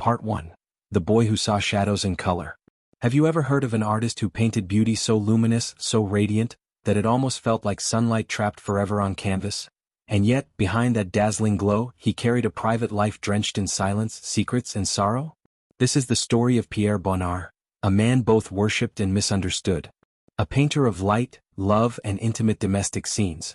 Part 1. The Boy Who Saw Shadows in Color. Have you ever heard of an artist who painted beauty so luminous, so radiant, that it almost felt like sunlight trapped forever on canvas? And yet, behind that dazzling glow, he carried a private life drenched in silence, secrets, and sorrow? This is the story of Pierre Bonnard, a man both worshipped and misunderstood. A painter of light, love, and intimate domestic scenes.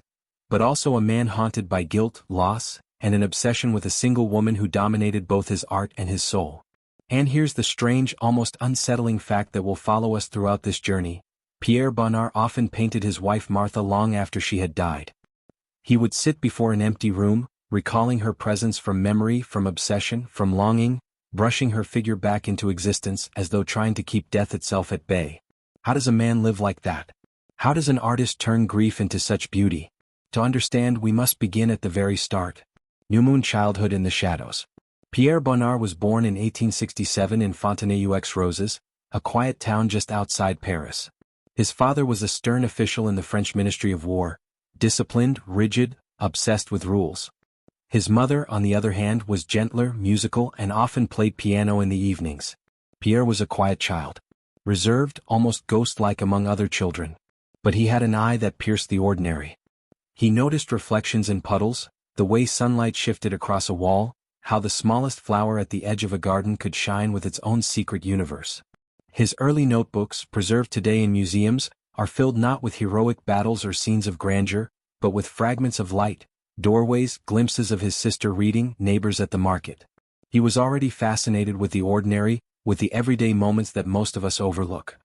But also a man haunted by guilt, loss, and an obsession with a single woman who dominated both his art and his soul. And here's the strange, almost unsettling fact that will follow us throughout this journey. Pierre Bonnard often painted his wife Marthe long after she had died. He would sit before an empty room, recalling her presence from memory, from obsession, from longing, brushing her figure back into existence as though trying to keep death itself at bay. How does a man live like that? How does an artist turn grief into such beauty? To understand, we must begin at the very start. New Moon childhood in the shadows. Pierre Bonnard was born in 1867 in Fontenay-aux-Roses, a quiet town just outside Paris. His father was a stern official in the French Ministry of War, disciplined, rigid, obsessed with rules. His mother, on the other hand, was gentler, musical, and often played piano in the evenings. Pierre was a quiet child. Reserved, almost ghost-like among other children. But he had an eye that pierced the ordinary. He noticed reflections in puddles, the way sunlight shifted across a wall, how the smallest flower at the edge of a garden could shine with its own secret universe. His early notebooks, preserved today in museums, are filled not with heroic battles or scenes of grandeur, but with fragments of light, doorways, glimpses of his sister reading, neighbors at the market. He was already fascinated with the ordinary, with the everyday moments that most of us overlook.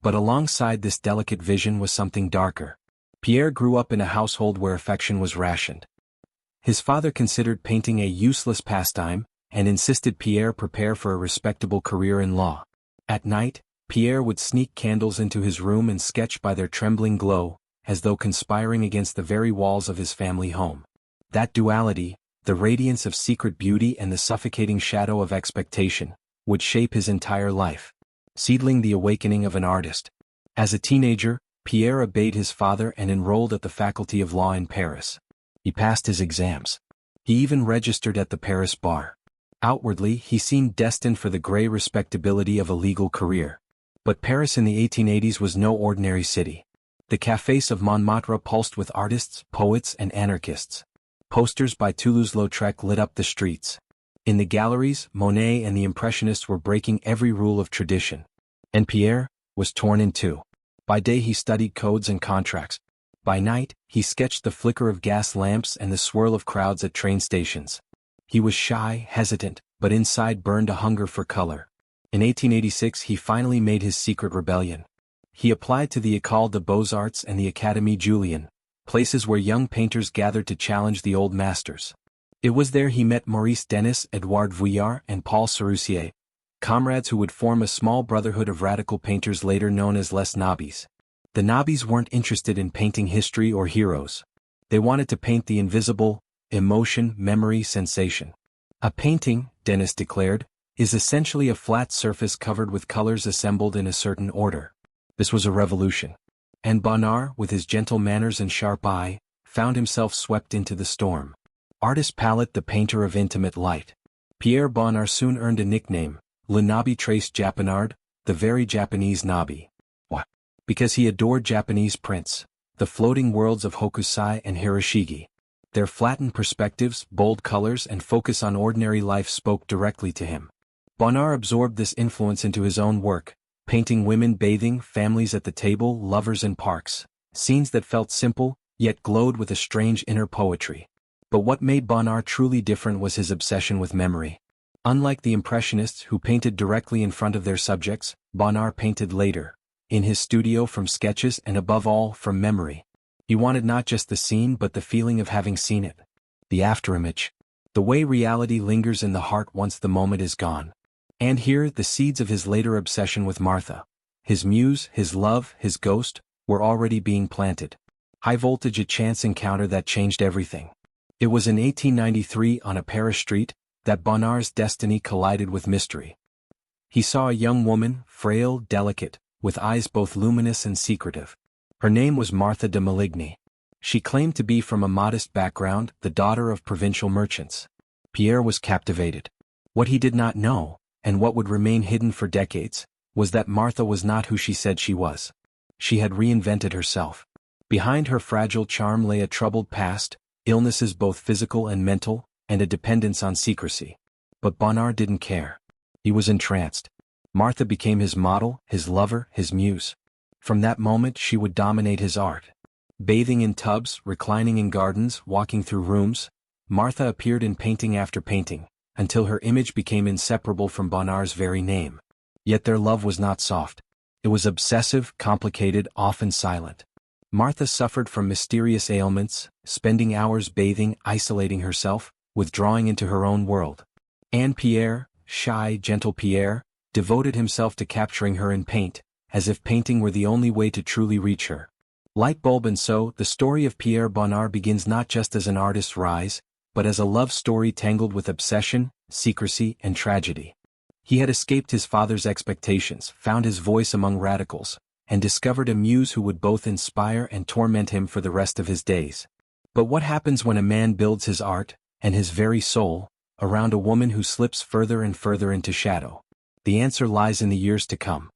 But alongside this delicate vision was something darker. Pierre grew up in a household where affection was rationed. His father considered painting a useless pastime, and insisted Pierre prepare for a respectable career in law. At night, Pierre would sneak candles into his room and sketch by their trembling glow, as though conspiring against the very walls of his family home. That duality, the radiance of secret beauty and the suffocating shadow of expectation, would shape his entire life, seedling the awakening of an artist. As a teenager, Pierre obeyed his father and enrolled at the Faculty of Law in Paris. He passed his exams. He even registered at the Paris bar. Outwardly, he seemed destined for the grey respectability of a legal career. But Paris in the 1880s was no ordinary city. The cafés of Montmartre pulsed with artists, poets, and anarchists. Posters by Toulouse-Lautrec lit up the streets. In the galleries, Monet and the Impressionists were breaking every rule of tradition. And Pierre was torn in two. By day he studied codes and contracts. By night, he sketched the flicker of gas lamps and the swirl of crowds at train stations. He was shy, hesitant, but inside burned a hunger for color. In 1886 he finally made his secret rebellion. He applied to the École des Beaux-Arts and the Académie Julian, places where young painters gathered to challenge the old masters. It was there he met Maurice Denis, Edouard Vuillard, and Paul Sérussier, comrades who would form a small brotherhood of radical painters later known as Les Nobbies. The Nobbies weren't interested in painting history or heroes. They wanted to paint the invisible, emotion, memory, sensation. A painting, Denis declared, is essentially a flat surface covered with colors assembled in a certain order. This was a revolution. And Bonnard, with his gentle manners and sharp eye, found himself swept into the storm. Artist palette, the painter of intimate light. Pierre Bonnard soon earned a nickname, Le Nobby Trace Japonard, the very Japanese Nobby. Why? Because he adored Japanese prints, the floating worlds of Hokusai and Hiroshige. Their flattened perspectives, bold colors, and focus on ordinary life spoke directly to him. Bonnard absorbed this influence into his own work, painting women bathing, families at the table, lovers in parks, scenes that felt simple, yet glowed with a strange inner poetry. But what made Bonnard truly different was his obsession with memory. Unlike the Impressionists who painted directly in front of their subjects, Bonnard painted later, in his studio, from sketches and above all from memory. He wanted not just the scene but the feeling of having seen it. The afterimage. The way reality lingers in the heart once the moment is gone. And here, the seeds of his later obsession with Marthe, his muse, his love, his ghost, were already being planted. High Voltage, a chance encounter that changed everything. It was in 1893 on a Paris street that Bonnard's destiny collided with mystery. He saw a young woman, frail, delicate, with eyes both luminous and secretive. Her name was Marthe de Maligny. She claimed to be from a modest background, the daughter of provincial merchants. Pierre was captivated. What he did not know, and what would remain hidden for decades, was that Martha was not who she said she was. She had reinvented herself. Behind her fragile charm lay a troubled past, illnesses both physical and mental, and a dependence on secrecy. But Bonnard didn't care. He was entranced. Martha became his model, his lover, his muse. From that moment she would dominate his art. Bathing in tubs, reclining in gardens, walking through rooms, Martha appeared in painting after painting, until her image became inseparable from Bonnard's very name. Yet their love was not soft. It was obsessive, complicated, often silent. Martha suffered from mysterious ailments, spending hours bathing, isolating herself, withdrawing into her own world. And Pierre, shy, gentle Pierre, devoted himself to capturing her in paint, as if painting were the only way to truly reach her. Light bulb. And so, the story of Pierre Bonnard begins not just as an artist's rise, but as a love story tangled with obsession, secrecy, and tragedy. He had escaped his father's expectations, found his voice among radicals, and discovered a muse who would both inspire and torment him for the rest of his days. But what happens when a man builds his art, and his very soul, around a woman who slips further and further into shadow? The answer lies in the years to come.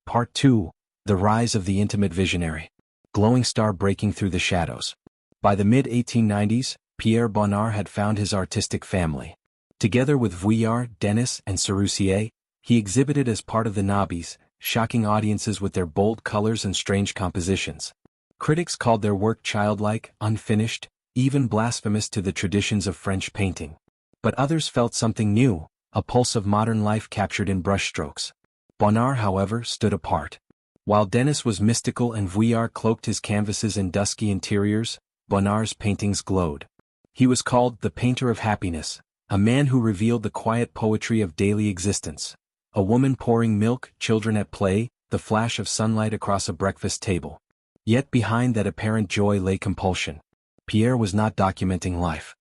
Part 2. The Rise of the Intimate Visionary. Glowing star breaking through the shadows. By the mid-1890s, Pierre Bonnard had found his artistic family. Together with Vuillard, Denis, and Serussier, he exhibited as part of the Nobbies, shocking audiences with their bold colors and strange compositions. Critics called their work childlike, unfinished, even blasphemous to the traditions of French painting. But others felt something new, a pulse of modern life captured in brushstrokes. Bonnard, however, stood apart. While Denis was mystical and Vuillard cloaked his canvases in dusky interiors, Bonnard's paintings glowed. He was called the painter of happiness, a man who revealed the quiet poetry of daily existence. A woman pouring milk, children at play, the flash of sunlight across a breakfast table. Yet behind that apparent joy lay compulsion. Pierre was not documenting life.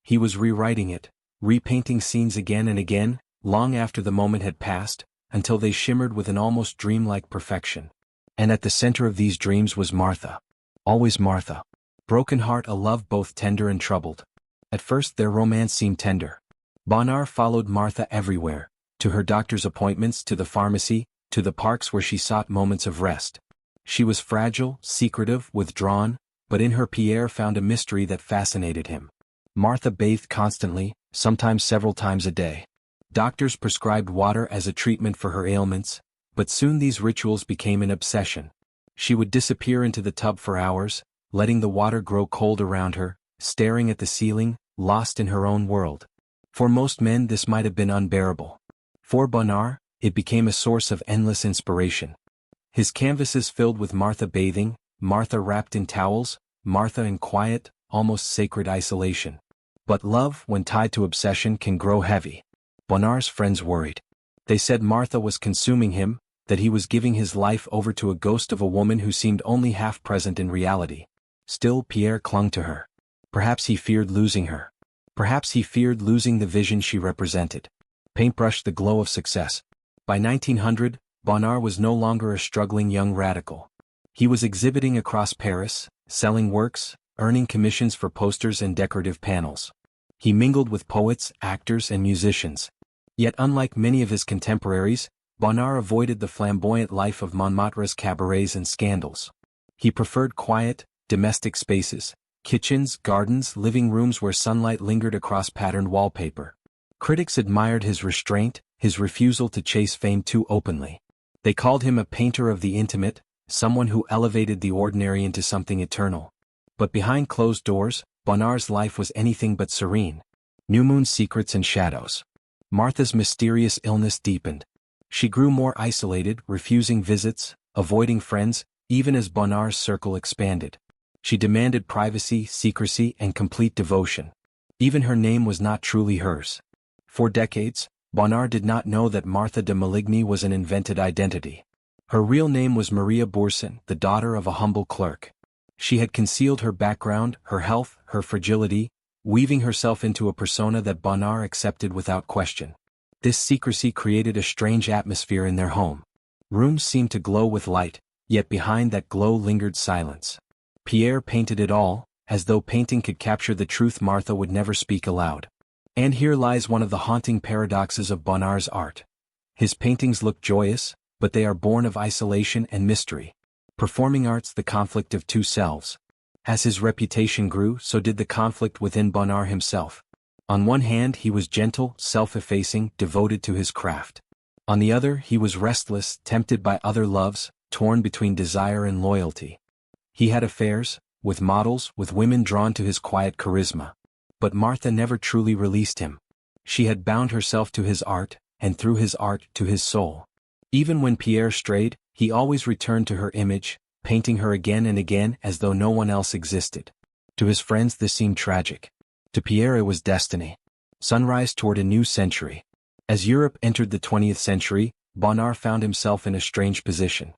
He was rewriting it, repainting scenes again and again, long after the moment had passed, until they shimmered with an almost dreamlike perfection. And at the center of these dreams was Martha. Always Martha. Broken heart, a love both tender and troubled. At first their romance seemed tender. Bonnard followed Martha everywhere, to her doctor's appointments, to the pharmacy, to the parks where she sought moments of rest. She was fragile, secretive, withdrawn, but in her Pierre found a mystery that fascinated him. Martha bathed constantly, sometimes several times a day. Doctors prescribed water as a treatment for her ailments, but soon these rituals became an obsession. She would disappear into the tub for hours, letting the water grow cold around her, staring at the ceiling, lost in her own world. For most men this might have been unbearable. For Bonnard, it became a source of endless inspiration. His canvases filled with Martha bathing, Martha wrapped in towels, Martha in quiet, almost sacred isolation. But love, when tied to obsession, can grow heavy. Bonnard's friends worried. They said Martha was consuming him, that he was giving his life over to a ghost of a woman who seemed only half present in reality. Still Pierre clung to her. Perhaps he feared losing her. Perhaps he feared losing the vision she represented. Paintbrush, the glow of success. By 1900, Bonnard was no longer a struggling young radical. He was exhibiting across Paris, selling works, earning commissions for posters and decorative panels. He mingled with poets, actors, and musicians. Yet unlike many of his contemporaries, Bonnard avoided the flamboyant life of Montmartre's cabarets and scandals. He preferred quiet, domestic spaces, kitchens, gardens, living rooms where sunlight lingered across patterned wallpaper. Critics admired his restraint, his refusal to chase fame too openly. They called him a painter of the intimate, someone who elevated the ordinary into something eternal. But behind closed doors, Bonnard's life was anything but serene. New moon secrets and shadows. Martha's mysterious illness deepened. She grew more isolated, refusing visits, avoiding friends, even as Bonnard's circle expanded. She demanded privacy, secrecy, and complete devotion. Even her name was not truly hers. For decades, Bonnard did not know that Martha de Maligny was an invented identity. Her real name was Maria Boursin, the daughter of a humble clerk. She had concealed her background, her health, her fragility, weaving herself into a persona that Bonnard accepted without question. This secrecy created a strange atmosphere in their home. Rooms seemed to glow with light, yet behind that glow lingered silence. Pierre painted it all, as though painting could capture the truth Martha would never speak aloud. And here lies one of the haunting paradoxes of Bonnard's art. His paintings look joyous, but they are born of isolation and mystery. Performing art's the conflict of two selves. As his reputation grew, so did the conflict within Bonnard himself. On one hand he was gentle, self-effacing, devoted to his craft. On the other he was restless, tempted by other loves, torn between desire and loyalty. He had affairs, with models, with women drawn to his quiet charisma. But Marthe never truly released him. She had bound herself to his art, and through his art to his soul. Even when Pierre strayed, he always returned to her image, painting her again and again as though no one else existed. To his friends this seemed tragic. To Pierre it was destiny. Sunrise toward a new century. As Europe entered the 20th century, Bonnard found himself in a strange position.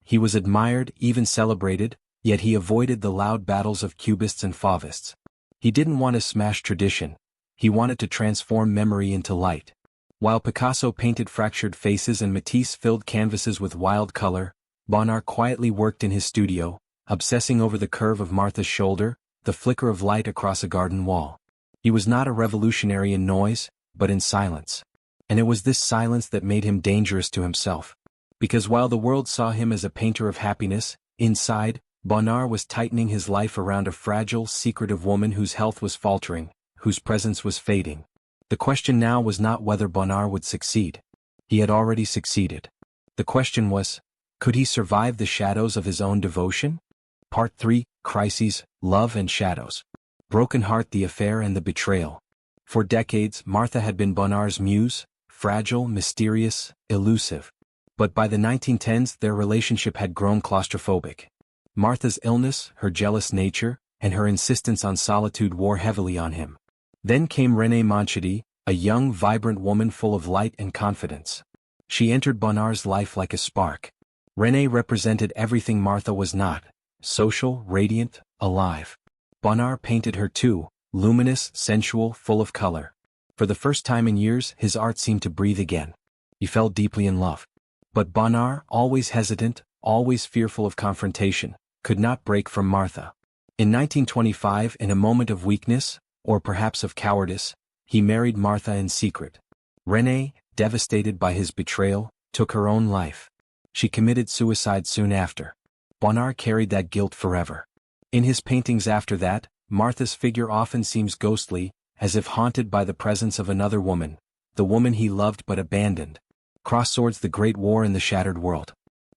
He was admired, even celebrated, yet he avoided the loud battles of cubists and fauvists. He didn't want to smash tradition. He wanted to transform memory into light. While Picasso painted fractured faces and Matisse filled canvases with wild color, Bonnard quietly worked in his studio, obsessing over the curve of Marthe's shoulder, the flicker of light across a garden wall. He was not a revolutionary in noise, but in silence. And it was this silence that made him dangerous to himself. Because while the world saw him as a painter of happiness, inside, Bonnard was tightening his life around a fragile, secretive woman whose health was faltering, whose presence was fading. The question now was not whether Bonnard would succeed. He had already succeeded. The question was, could he survive the shadows of his own devotion? Part 3, Crises, Love and Shadows. Broken Heart, the Affair and the Betrayal. For decades, Marthe had been Bonnard's muse, fragile, mysterious, elusive. But by the 1910s their relationship had grown claustrophobic. Marthe's illness, her jealous nature, and her insistence on solitude wore heavily on him. Then came Renée Monchaty, a young, vibrant woman full of light and confidence. She entered Bonnard's life like a spark. Renée represented everything Marthe was not: social, radiant, alive. Bonnard painted her too, luminous, sensual, full of color. For the first time in years his art seemed to breathe again. He fell deeply in love. But Bonnard, always hesitant, always fearful of confrontation, could not break from Marthe. In 1925, in a moment of weakness, or perhaps of cowardice, he married Marthe in secret. Renée, devastated by his betrayal, took her own life. She committed suicide soon after. Bonnard carried that guilt forever. In his paintings after that, Marthe's figure often seems ghostly, as if haunted by the presence of another woman, the woman he loved but abandoned. Cross swords, the Great War in the Shattered World.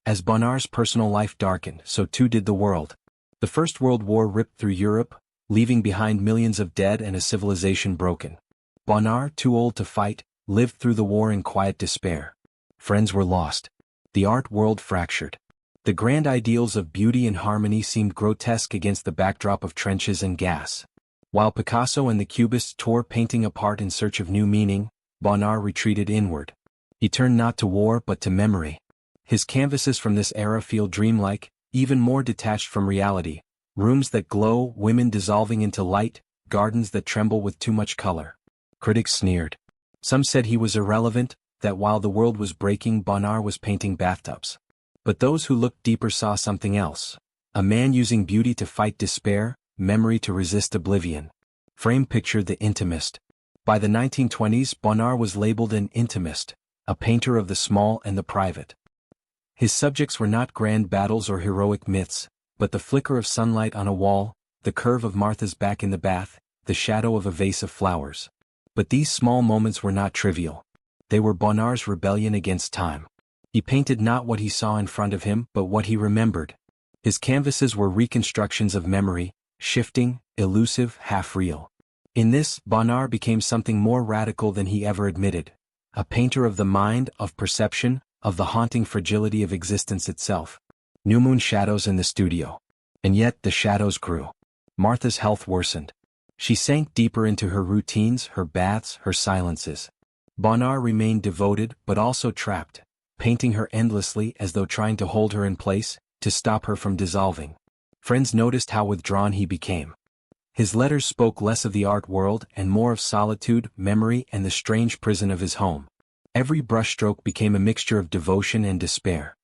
As Bonnard's personal life darkened, so too did the world. The First World War ripped through Europe, leaving behind millions of dead and a civilization broken. Bonnard, too old to fight, lived through the war in quiet despair. Friends were lost. The art world fractured. The grand ideals of beauty and harmony seemed grotesque against the backdrop of trenches and gas. While Picasso and the Cubists tore painting apart in search of new meaning, Bonnard retreated inward. He turned not to war but to memory. His canvases from this era feel dreamlike, even more detached from reality. Rooms that glow, women dissolving into light, gardens that tremble with too much color. Critics sneered. Some said he was irrelevant, that while the world was breaking, Bonnard was painting bathtubs. But those who looked deeper saw something else. A man using beauty to fight despair, memory to resist oblivion. Frame picture: the intimist. By the 1920s, Bonnard was labeled an intimist, a painter of the small and the private. His subjects were not grand battles or heroic myths, but the flicker of sunlight on a wall, the curve of Marthe's back in the bath, the shadow of a vase of flowers. But these small moments were not trivial. They were Bonnard's rebellion against time. He painted not what he saw in front of him but what he remembered. His canvases were reconstructions of memory, shifting, elusive, half-real. In this, Bonnard became something more radical than he ever admitted. A painter of the mind, of perception, of the haunting fragility of existence itself. New moon shadows in the studio. And yet the shadows grew. Marthe's health worsened. She sank deeper into her routines, her baths, her silences. Bonnard remained devoted but also trapped, painting her endlessly as though trying to hold her in place, to stop her from dissolving. Friends noticed how withdrawn he became. His letters spoke less of the art world and more of solitude, memory, and the strange prison of his home. Every brushstroke became a mixture of devotion and despair.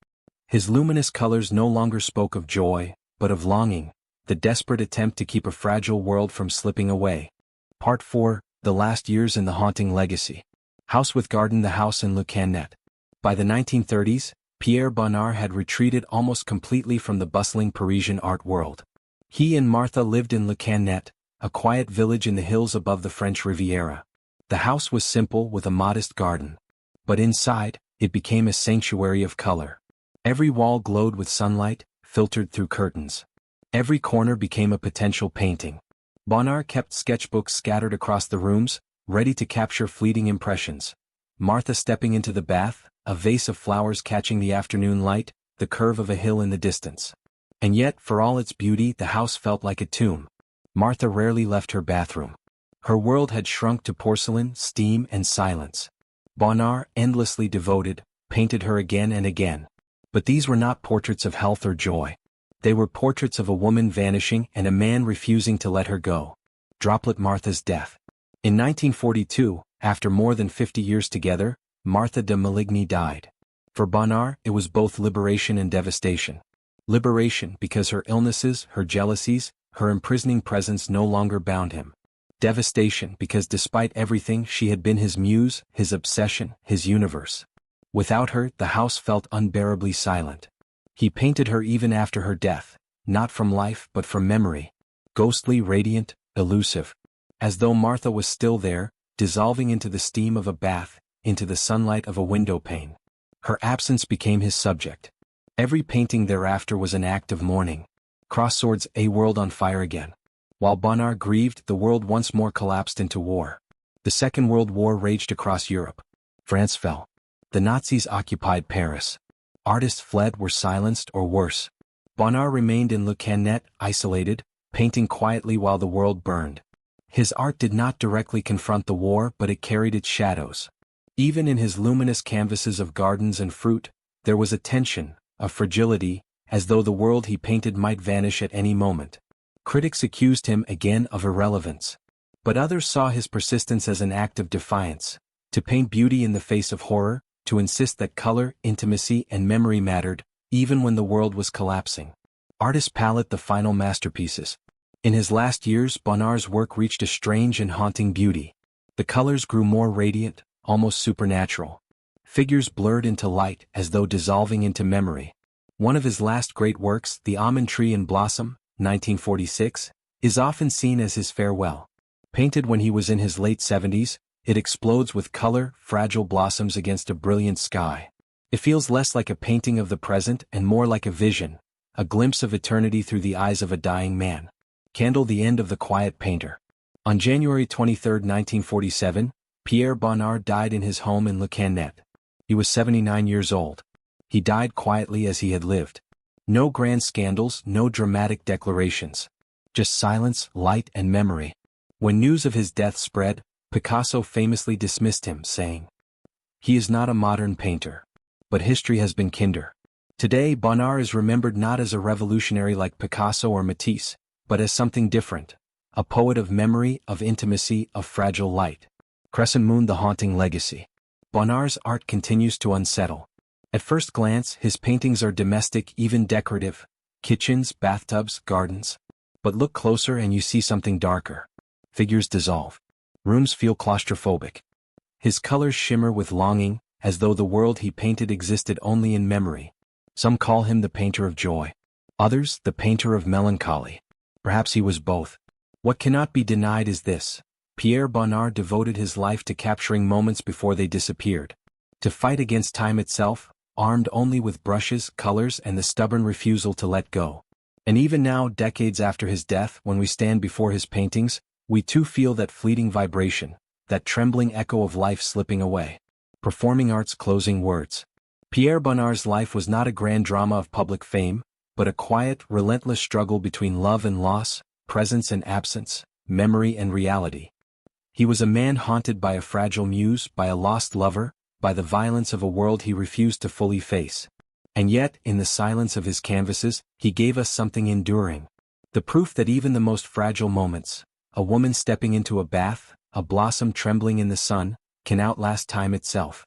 His luminous colors no longer spoke of joy, but of longing, the desperate attempt to keep a fragile world from slipping away. Part 4, The Last Years and the Haunting Legacy. House with Garden. The house in Le Canet. By the 1930s, Pierre Bonnard had retreated almost completely from the bustling Parisian art world. He and Marthe lived in Le Cannet, a quiet village in the hills above the French Riviera. The house was simple with a modest garden. But inside, it became a sanctuary of color. Every wall glowed with sunlight, filtered through curtains. Every corner became a potential painting. Bonnard kept sketchbooks scattered across the rooms, ready to capture fleeting impressions. Marthe stepping into the bath, a vase of flowers catching the afternoon light, the curve of a hill in the distance. And yet, for all its beauty, the house felt like a tomb. Marthe rarely left her bathroom. Her world had shrunk to porcelain, steam, and silence. Bonnard, endlessly devoted, painted her again and again. But these were not portraits of health or joy. They were portraits of a woman vanishing and a man refusing to let her go. Droplet Marthe's death. In 1942, after more than 50 years together, Marthe de Maligny died. For Bonnard, it was both liberation and devastation. Liberation because her illnesses, her jealousies, her imprisoning presence no longer bound him. Devastation because despite everything she had been his muse, his obsession, his universe. Without her, the house felt unbearably silent. He painted her even after her death, not from life but from memory. Ghostly, radiant, elusive. As though Marthe was still there, dissolving into the steam of a bath, into the sunlight of a window pane. Her absence became his subject. Every painting thereafter was an act of mourning. Crosswords, a world on fire again. While Bonnard grieved, the world once more collapsed into war. The Second World War raged across Europe. France fell. The Nazis occupied Paris. Artists fled, were silenced, or worse. Bonnard remained in Le Cannet, isolated, painting quietly while the world burned. His art did not directly confront the war, but it carried its shadows. Even in his luminous canvases of gardens and fruit, there was a tension, a fragility, as though the world he painted might vanish at any moment. Critics accused him again of irrelevance. But others saw his persistence as an act of defiance. To paint beauty in the face of horror, to insist that color, intimacy, and memory mattered, even when the world was collapsing. Artist palette, the final masterpieces. In his last years, Bonnard's work reached a strange and haunting beauty. The colors grew more radiant, almost supernatural. Figures blurred into light as though dissolving into memory. One of his last great works, The Almond Tree in Blossom, 1946, is often seen as his farewell. Painted when he was in his late 70s, it explodes with color, fragile blossoms against a brilliant sky. It feels less like a painting of the present and more like a vision, a glimpse of eternity through the eyes of a dying man. Candle, the end of the quiet painter. On January 23, 1947, Pierre Bonnard died in his home in Le Cannet. He was 79 years old. He died quietly as he had lived. No grand scandals, no dramatic declarations. Just silence, light, and memory. When news of his death spread, Picasso famously dismissed him, saying, "He is not a modern painter. But history has been kinder." Today, Bonnard is remembered not as a revolutionary like Picasso or Matisse, but as something different. A poet of memory, of intimacy, of fragile light. Crescent Moon, the haunting legacy. Bonnard's art continues to unsettle. At first glance, his paintings are domestic, even decorative. Kitchens, bathtubs, gardens. But look closer and you see something darker. Figures dissolve. Rooms feel claustrophobic. His colors shimmer with longing, as though the world he painted existed only in memory. Some call him the painter of joy. Others, the painter of melancholy. Perhaps he was both. What cannot be denied is this. Pierre Bonnard devoted his life to capturing moments before they disappeared. To fight against time itself, armed only with brushes, colors, and the stubborn refusal to let go. And even now, decades after his death, when we stand before his paintings, we too feel that fleeting vibration, that trembling echo of life slipping away. Performing art's closing words. Pierre Bonnard's life was not a grand drama of public fame, but a quiet, relentless struggle between love and loss, presence and absence, memory and reality. He was a man haunted by a fragile muse, by a lost lover, by the violence of a world he refused to fully face. And yet, in the silence of his canvases, he gave us something enduring. The proof that even the most fragile moments, a woman stepping into a bath, a blossom trembling in the sun, can outlast time itself.